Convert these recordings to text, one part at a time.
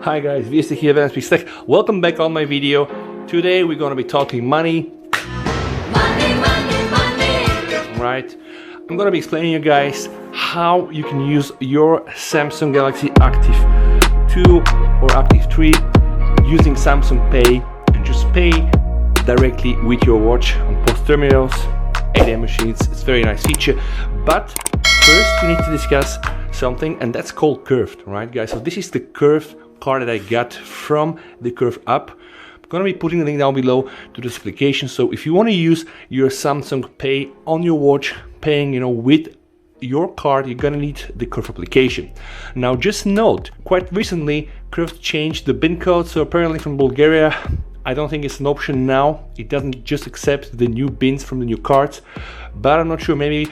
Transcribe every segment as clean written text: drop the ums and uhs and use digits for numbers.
Hi guys, Velian here, Velian Speaks Tech. Welcome back on my video. Today we're gonna be talking money. Money. Right. I'm gonna be explaining you guys how you can use your Samsung Galaxy Active 2 or Active 3 using Samsung Pay and just pay directly with your watch on POS terminals, ATM machines. It's a very nice feature. But first we need to discuss something, and that's called curved, right guys? So this is the curved card that I got from the Curve app. I'm gonna be putting the link down below to this application. So if you want to use your Samsung Pay on your watch, paying with your card, you're gonna need the Curve application. Now just note, quite recently Curve changed the PIN code, so apparently from Bulgaria I don't think it's an option now. It doesn't just accept the new pins from the new cards, but I'm not sure. Maybe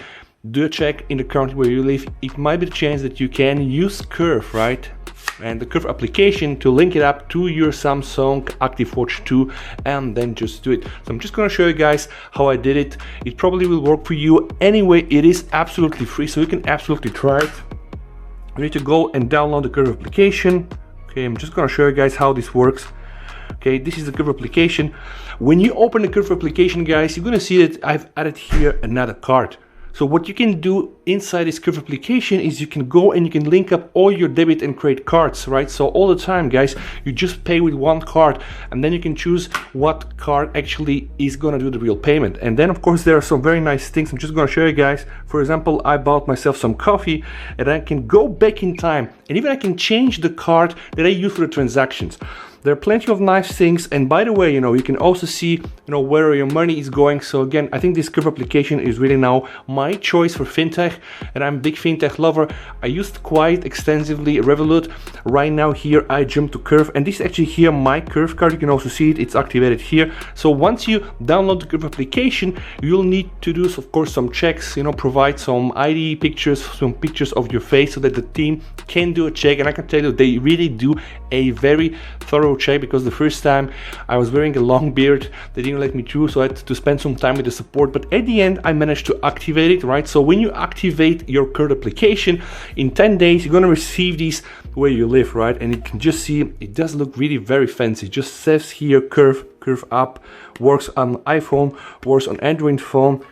do a check in the country where you live. It might be the chance that you can use Curve, right? And the Curve application to link it up to your Samsung Active Watch 2 and then just do it. So I'm just going to show you guys how I did it. It probably will work for you anyway. It is absolutely free, so you can absolutely try it. You need to go and download the Curve application. Okay, I'm just going to show you guys how this works. Okay, this is the Curve application. When you open the Curve application, guys, you're going to see that I've added here another card. So what you can do inside this Curve application is you can go and you can link up all your debit and credit cards, right? So all the time, guys, you just pay with one card and then you can choose what card actually is gonna do the real payment. And then of course there are some very nice things I'm just gonna show you guys. For example, I bought myself some coffee and I can go back in time and even I can change the card that I use for the transactions. There are plenty of nice things, and by the way, you can also see, where your money is going. So again, I think this Curve application is really now my choice for fintech, and I'm a big fintech lover. I used quite extensively Revolut. Right now here I jump to Curve, and this is actually here my Curve card. You can also see it, it's activated here. So once you download the Curve application, you'll need to do, of course, some checks, provide some ID pictures, some pictures of your face so that the team can do a check. And I can tell you, they really do a very thorough check, because the first time I was wearing a long beard, they didn't let me through, so I had to spend some time with the support, but at the end I managed to activate it, right? So when you activate your Curve application, in 10 days you're gonna receive these where you live, right? And you can just see it does look really very fancy. It just says here Curve app, works on iPhone, works on Android phone,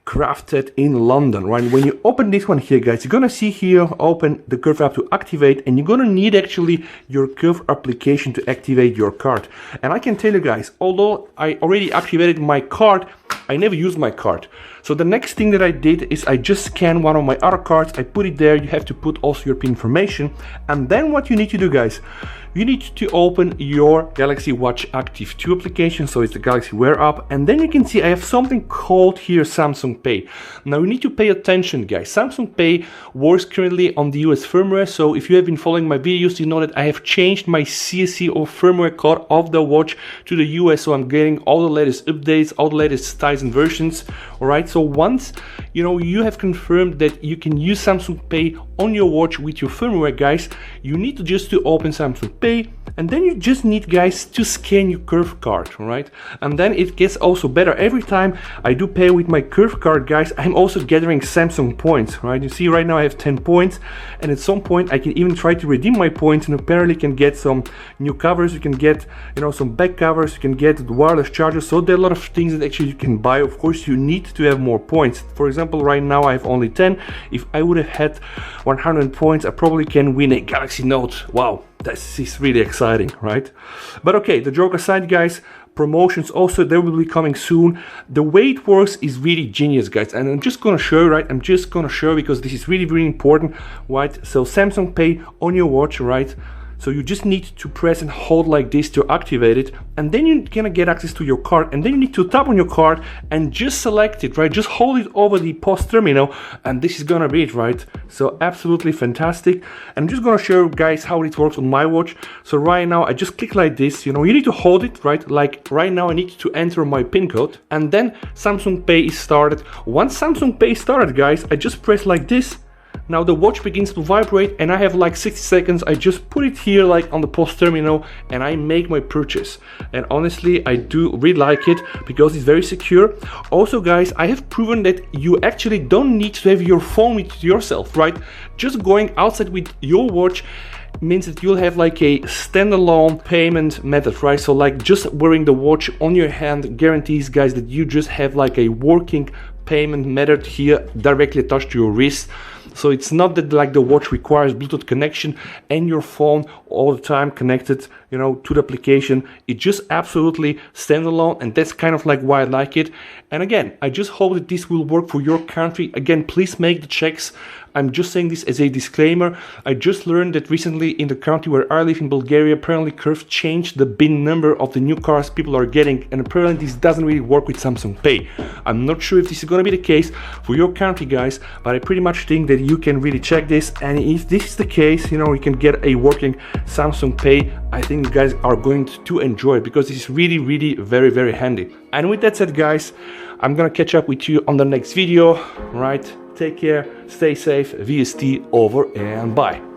crafted in London, right? When you open this one here, guys, you're gonna see here, open the Curve app to activate, and you're gonna need actually your Curve application to activate your card. And I can tell you guys, although I already activated my card, I never used my card. So the next thing that I did is I just scanned one of my other cards, I put it there. You have to put also your PIN information, and then what you need to do, guys, you need to open your Galaxy Watch Active 2 application, so it's the Galaxy Wear app, and then you can see I have something called here Samsung Pay. Now you need to pay attention, guys. Samsung Pay works currently on the US firmware, so if you have been following my videos, you know that I have changed my CSC or firmware code of the watch to the US, so I'm getting all the latest updates, all the latest Tizen versions. Alright, so once you have confirmed that you can use Samsung Pay on your watch with your firmware, guys, you need to just to open Samsung Pay, and then you just need, guys, to scan your Curve card, right? And then it gets also better. Every time I do pay with my Curve card, guys, I'm also gathering Samsung points, right? You see right now I have 10 points, and at some point I can even try to redeem my points, and apparently can get some new covers. You can get some back covers, you can get the wireless chargers. So there are a lot of things that actually you can buy. Of course you need to have more points. For example, right now I have only 10. If I would have had 100 points, I probably can win a Galaxy Note. Wow, this is really exciting, right? But okay, the joke aside, guys, promotions also, they will be coming soon. The way it works is really genius, guys, and I'm just gonna show you, right? I'm just gonna show, because this is really, really important, right? So Samsung Pay on your watch, right? So you just need to press and hold like this to activate it, and then you're gonna get access to your card, and then you need to tap on your card and just select it, right? Just hold it over the POS terminal, and this is gonna be it, right? So absolutely fantastic. And I'm just gonna show you guys how it works on my watch. So right now I just click like this, you need to hold it, right? Like right now I need to enter my PIN code, and then Samsung Pay is started. Once Samsung Pay started, guys, I just press like this. Now the watch begins to vibrate, and I have like 60 seconds. I just put it here like on the POS terminal, and I make my purchase. And honestly, I do really like it because it's very secure. Also, guys, I have proven that you actually don't need to have your phone with yourself, right? Just going outside with your watch means that you'll have like a standalone payment method, right? So like just wearing the watch on your hand guarantees, guys, that you just have like a working payment method here directly attached to your wrist. So it's not that like the watch requires Bluetooth connection and your phone all the time connected, you know, to the application. It just absolutely standalone, and that's kind of like why I like it. And again, I just hope that this will work for your country. Again, please make the checks. I'm just saying this as a disclaimer. I just learned that recently in the country where I live in Bulgaria, apparently Curve changed the bin number of the new cars people are getting, and apparently this doesn't really work with Samsung Pay. I'm not sure if this is going to be the case for your country, guys, but I pretty much think that you can really check this, and if this is the case, you know, you can get a working Samsung Pay. I think you guys are going to enjoy it because this is really very, very handy. And with that said, guys, I'm gonna catch up with you on the next video, right? Take care, stay safe, VST over and bye.